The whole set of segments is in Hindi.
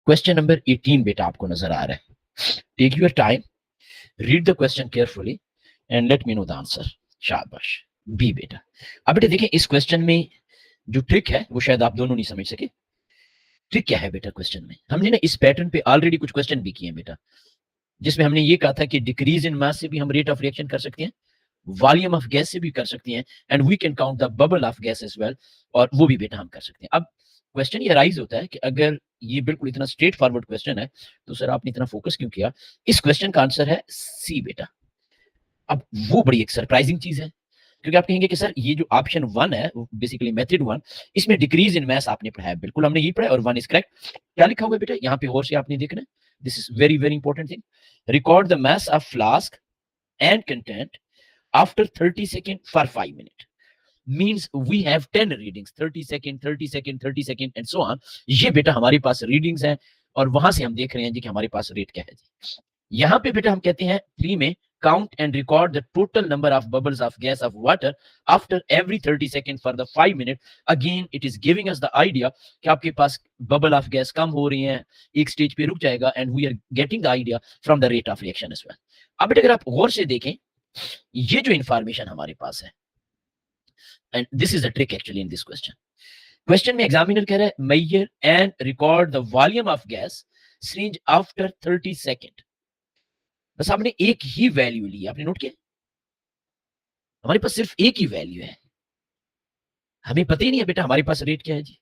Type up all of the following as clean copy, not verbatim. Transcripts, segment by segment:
क्वेश्चन नंबर 18 बेटा आपको नजर आ रहा है। Take your time, read the question carefully and let me know the answer. शाबाश। बी बेटा। अब बेटा देखिए इस क्वेश्चन में जो ट्रिक है वो शायद आप दोनों नहीं समझ सके। ट्रिक क्या है बेटा क्वेश्चन में? हमने ना इस पैटर्न पे ऑलरेडी कुछ क्वेश्चन भी किए हैं बेटा, जिसमें हमने ये कहा था कि डिक्रीज इन मास से भी हम रेट ऑफ रिएक्शन कर सकते हैं, वॉल्यूम ऑफ गैस से भी कर सकते हैं, and we can count the bubble of gas as well, और वो भी बेटा हम कर सकते हैं। अब क्वेश्चन ये राइज होता है कि अगर ये बिल्कुल इतना स्ट्रेट फॉरवर्ड क्वेश्चन है तो सर आपने इतना फोकस क्यों किया? इस क्वेश्चन का आंसर है सी बेटा। अब वो बड़ी एक सरप्राइजिंग चीज है, क्योंकि आप कहेंगे कि सर ये जो ऑप्शन 1 है बेसिकली मेथड 1, इसमें डिक्रीज इन मास आपने पढ़ा है, बिल्कुल हमने यही पढ़ा है और 1 इज करेक्ट। क्या लिखा हुआ है बेटा यहाँ पे और से आपने देखना है, this is very very important thing. Record the mass of flask and content after 30 second for 5 minutes, means we have 10 readings, 30 second 30 second 30 second and so on। ये बेटा हमारे पास रीडिंग्स हैं और वहां से हम देख रहे हैं जी कि हमारे पास रेट क्या है जी। यहाँ पे बेटा हम कहते हैं 3 में count and record the total number of bubbles of gas of water after every 30 second for the 5 minute। again it is giving us the idea कि आपके पास bubble of gas कम हो रही हैं, एक स्टेज पे रुक जाएगा, and we are getting the idea from the rate of reaction as well। अब बेटा अगर आप गौर से देखें ये जो इंफॉर्मेशन हमारे पास है, and this is the trick actually in this question. Question में एग्जामिनर कह रहा है measure and record the volume of gas syringe after 30 second. बस आपने एक ही वैल्यू ली, आपने नोट किया हमारे पास सिर्फ एक ही वैल्यू है, हमें पता ही नहीं है बेटा हमारे पास रेट क्या है जी।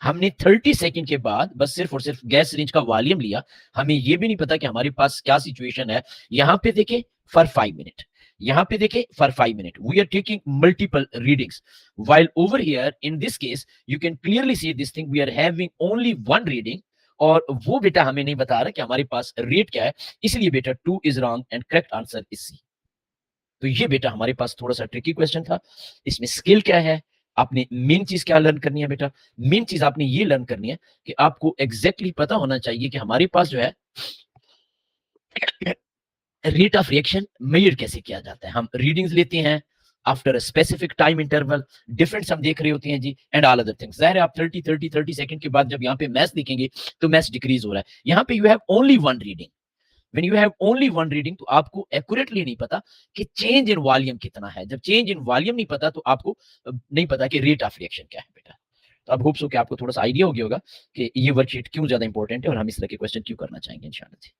हमने 30 सेकंड के बाद बस सिर्फ और सिर्फ गैस सिरिंज का वॉल्यूम लिया, हमें ये भी नहीं पता कि हमारे पास क्या सिचुएशन है। यहां पे देखें फॉर 5 मिनट, यहां पे देखें for 5 minute, we are taking multiple readings, while over here in this case you can clearly see this thing, we are having only one reading, और वो बेटा हमें नहीं बता रहा कि हमारे पास रेट क्या है, इसलिए बेटा 2 is wrong and correct answer is C. तो ये बेटा हमारे पास थोड़ा सा ट्रिकी क्वेश्चन था। इसमें स्किल क्या है, आपने मेन चीज क्या लर्न करनी है बेटा? मेन चीज आपने ये लर्न करनी है कि आपको एग्जैक्टली पता होना चाहिए कि हमारे पास जो है रेट ऑफ रिएक्शन मेजर कैसे किया जाता है। हम रीडिंग्स लेते हैं after a specific time interval, difference हम देख रहे होते हैं जी, एंड ऑल अदर थिंग्स। जाहिर है आप 30 सेकंड के बाद जब यहाँ पे मैस देखेंगे तो मैस डिक्रीज हो रहा है। यहाँ पे you have only one reading, when you have only one reading तो आपको एक्यूरेटली नहीं पता कि चेंज इन वॉल्यूम कितना है। जब चेंज इन वॉल्यूम नहीं पता तो आपको नहीं पता कि रेट ऑफ रिएक्शन क्या है बेटा। तो अब होप्स हो कि आपको थोड़ा सा आइडिया हो गया होगा कि ये वर्कशीट क्यों ज्यादा इंपॉर्टेंट है और हम इस तरह के क्वेश्चन क्यों करना चाहेंगे इंशाल्लाह।